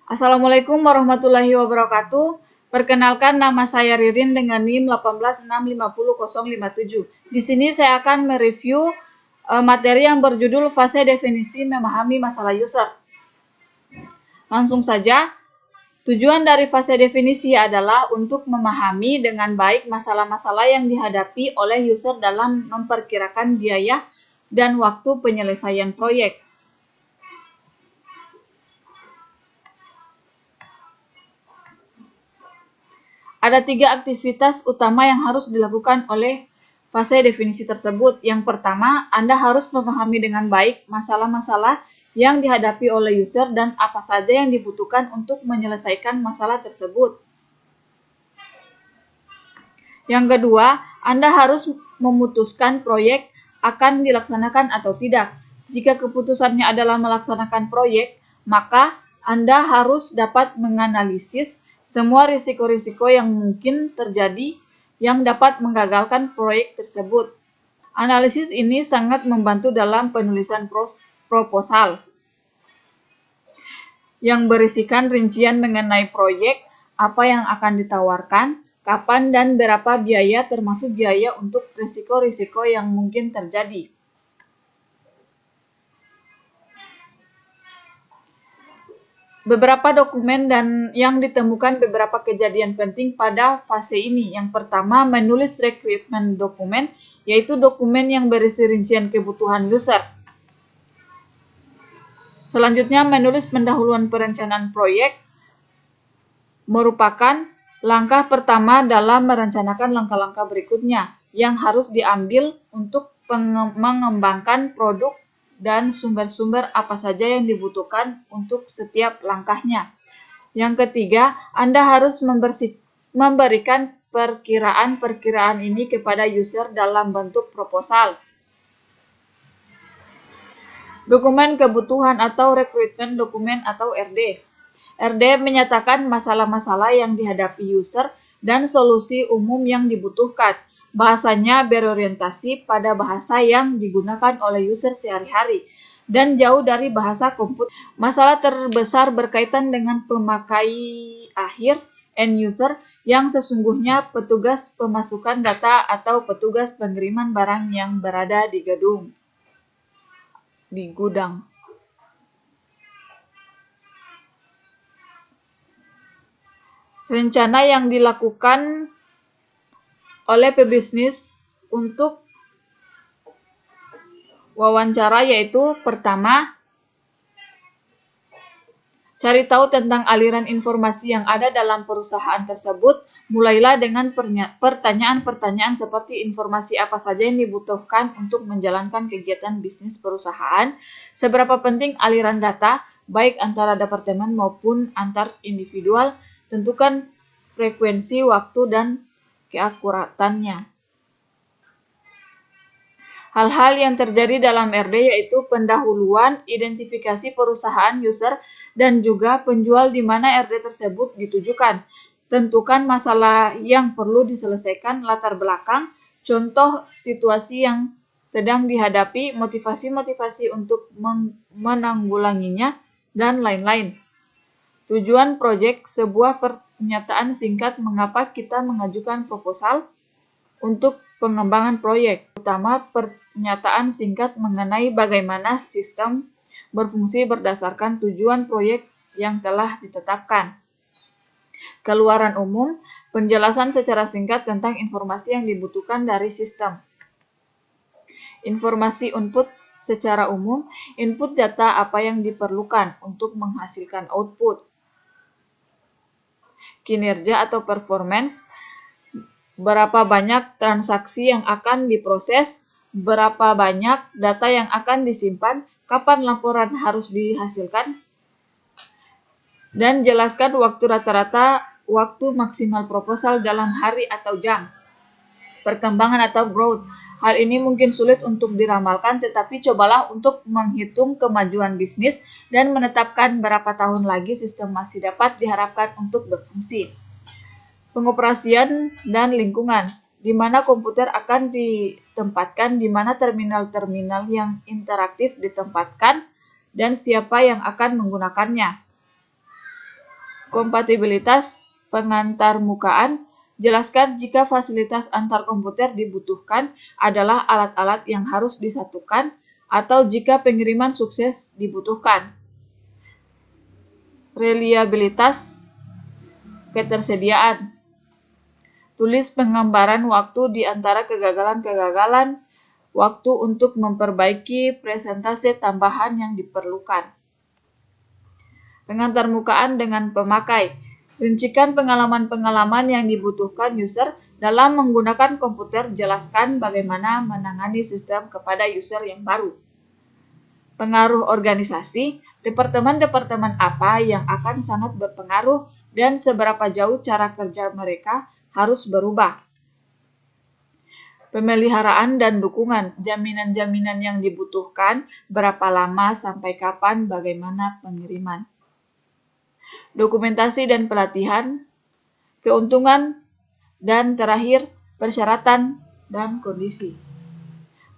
Assalamualaikum warahmatullahi wabarakatuh. Perkenalkan, nama saya Ririn dengan NIM 186500057. Di sini saya akan mereview materi yang berjudul fase definisi memahami masalah user. Langsung saja, tujuan dari fase definisi adalah untuk memahami dengan baik masalah-masalah yang dihadapi oleh user dalam memperkirakan biaya dan waktu penyelesaian proyek. Ada 3 aktivitas utama yang harus dilakukan oleh fase definisi tersebut. Yang pertama, Anda harus memahami dengan baik masalah-masalah yang dihadapi oleh user dan apa saja yang dibutuhkan untuk menyelesaikan masalah tersebut. Yang kedua, Anda harus memutuskan proyek akan dilaksanakan atau tidak. Jika keputusannya adalah melaksanakan proyek, maka Anda harus dapat menganalisis semua risiko-risiko yang mungkin terjadi yang dapat menggagalkan proyek tersebut. Analisis ini sangat membantu dalam penulisan proposal yang berisikan rincian mengenai proyek, apa yang akan ditawarkan, kapan dan berapa biaya termasuk biaya untuk risiko-risiko yang mungkin terjadi. Beberapa dokumen dan yang ditemukan beberapa kejadian penting pada fase ini. Yang pertama, menulis requirement dokumen, yaitu dokumen yang berisi rincian kebutuhan user. Selanjutnya, menulis pendahuluan perencanaan proyek merupakan langkah pertama dalam merencanakan langkah-langkah berikutnya yang harus diambil untuk mengembangkan produk dan sumber-sumber apa saja yang dibutuhkan untuk setiap langkahnya. Yang ketiga, Anda harus memberikan perkiraan ini kepada user dalam bentuk proposal. Dokumen kebutuhan atau recruitment dokumen atau RD. RD menyatakan masalah-masalah yang dihadapi user dan solusi umum yang dibutuhkan. Bahasanya berorientasi pada bahasa yang digunakan oleh user sehari-hari dan jauh dari bahasa komputer. Masalah terbesar berkaitan dengan pemakai akhir, end user, yang sesungguhnya petugas pemasukan data atau petugas pengiriman barang yang berada di gudang. Rencana yang dilakukan oleh pebisnis untuk wawancara yaitu pertama, cari tahu tentang aliran informasi yang ada dalam perusahaan tersebut. Mulailah dengan pertanyaan-pertanyaan seperti informasi apa saja yang dibutuhkan untuk menjalankan kegiatan bisnis perusahaan, seberapa penting aliran data, baik antara departemen maupun antar individual, tentukan frekuensi, waktu, dan keakuratannya. Hal-hal yang terjadi dalam RD yaitu pendahuluan, identifikasi perusahaan user, dan juga penjual di mana RD tersebut ditujukan. Tentukan masalah yang perlu diselesaikan, latar belakang, contoh situasi yang sedang dihadapi, motivasi-motivasi untuk menanggulanginya, dan lain-lain. Tujuan proyek, sebuah pernyataan singkat mengapa kita mengajukan proposal untuk pengembangan proyek. Utama pernyataan singkat mengenai bagaimana sistem berfungsi berdasarkan tujuan proyek yang telah ditetapkan. Keluaran umum, penjelasan secara singkat tentang informasi yang dibutuhkan dari sistem. Informasi input secara umum, input data apa yang diperlukan untuk menghasilkan output. Kinerja atau performance, berapa banyak transaksi yang akan diproses, berapa banyak data yang akan disimpan, kapan laporan harus dihasilkan, dan jelaskan waktu rata-rata, waktu maksimal proposal dalam hari atau jam. Perkembangan atau growth, hal ini mungkin sulit untuk diramalkan, tetapi cobalah untuk menghitung kemajuan bisnis dan menetapkan berapa tahun lagi sistem masih dapat diharapkan untuk berfungsi. Pengoperasian dan lingkungan, di mana komputer akan ditempatkan, di mana terminal-terminal yang interaktif ditempatkan, dan siapa yang akan menggunakannya. Kompatibilitas pengantarmukaan. Jelaskan jika fasilitas antar komputer dibutuhkan adalah alat-alat yang harus disatukan atau jika pengiriman sukses dibutuhkan. Reliabilitas ketersediaan. Tulis penggambaran waktu di antara kegagalan-kegagalan waktu untuk memperbaiki presentase tambahan yang diperlukan. Pengantarmukaan dengan pemakai. Rincikan pengalaman-pengalaman yang dibutuhkan user dalam menggunakan komputer. Jelaskan bagaimana menangani sistem kepada user yang baru. Pengaruh organisasi. Departemen-departemen apa yang akan sangat berpengaruh dan seberapa jauh cara kerja mereka harus berubah. Pemeliharaan dan dukungan. Jaminan-jaminan yang dibutuhkan, berapa lama, sampai kapan, bagaimana pengiriman. Dokumentasi dan pelatihan, keuntungan, dan terakhir persyaratan dan kondisi.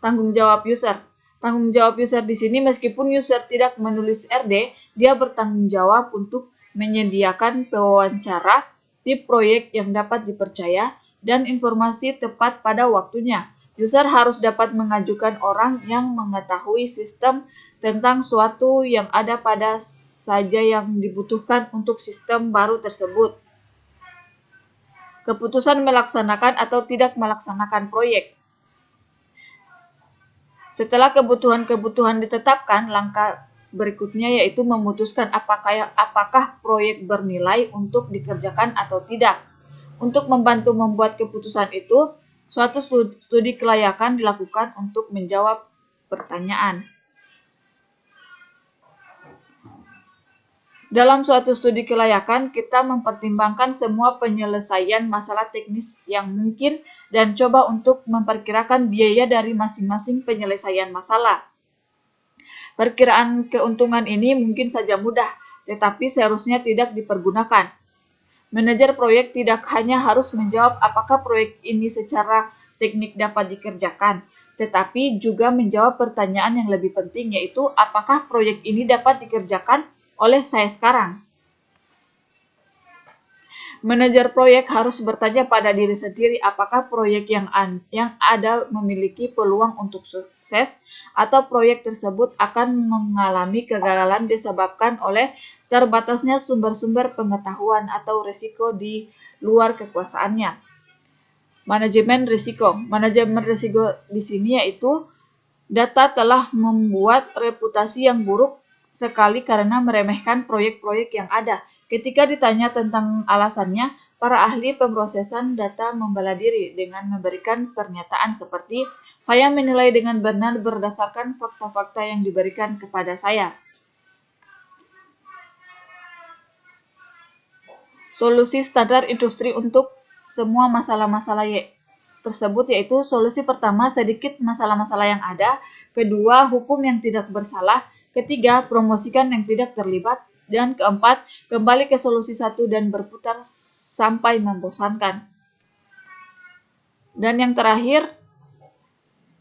Tanggung jawab user. Tanggung jawab user di sini meskipun user tidak menulis RD, dia bertanggung jawab untuk menyediakan pewawancara, tip proyek yang dapat dipercaya, dan informasi tepat pada waktunya. User harus dapat mengajukan orang yang mengetahui sistem tentang suatu yang ada pada saja yang dibutuhkan untuk sistem baru tersebut. Keputusan melaksanakan atau tidak melaksanakan proyek. Setelah kebutuhan-kebutuhan ditetapkan, langkah berikutnya yaitu memutuskan apakah proyek bernilai untuk dikerjakan atau tidak. Untuk membantu membuat keputusan itu, suatu studi kelayakan dilakukan untuk menjawab pertanyaan. Dalam suatu studi kelayakan, kita mempertimbangkan semua penyelesaian masalah teknis yang mungkin dan coba untuk memperkirakan biaya dari masing-masing penyelesaian masalah. Perkiraan keuntungan ini mungkin saja mudah, tetapi seharusnya tidak dipergunakan. Manajer proyek tidak hanya harus menjawab apakah proyek ini secara teknik dapat dikerjakan, tetapi juga menjawab pertanyaan yang lebih penting, yaitu apakah proyek ini dapat dikerjakan oleh saya sekarang. Manajer proyek harus bertanya pada diri sendiri apakah proyek yang ada memiliki peluang untuk sukses atau proyek tersebut akan mengalami kegagalan disebabkan oleh terbatasnya sumber-sumber pengetahuan atau risiko di luar kekuasaannya. Manajemen risiko. Manajemen risiko di sini yaitu data telah membuat reputasi yang buruk sekali karena meremehkan proyek-proyek yang ada. Ketika ditanya tentang alasannya, para ahli pemrosesan data membela diri dengan memberikan pernyataan seperti, "Saya menilai dengan benar berdasarkan fakta-fakta yang diberikan kepada saya." Solusi standar industri untuk semua masalah-masalah tersebut yaitu solusi pertama, sedikit masalah-masalah yang ada. Kedua, hukum yang tidak bersalah. Ketiga, promosikan yang tidak terlibat. Dan keempat, kembali ke solusi satu dan berputar sampai membosankan. Dan yang terakhir,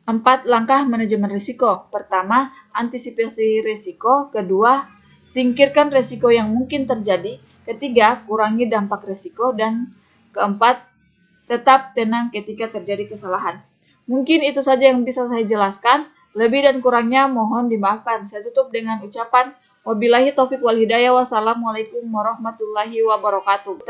4 langkah manajemen risiko. Pertama, antisipasi risiko. Kedua, singkirkan risiko yang mungkin terjadi. Ketiga, kurangi dampak risiko. Dan keempat, tetap tenang ketika terjadi kesalahan. Mungkin itu saja yang bisa saya jelaskan. Lebih dan kurangnya mohon dimaafkan. Saya tutup dengan ucapan wabillahi taufiq wal hidayah. Wassalamualaikum warahmatullahi wabarakatuh.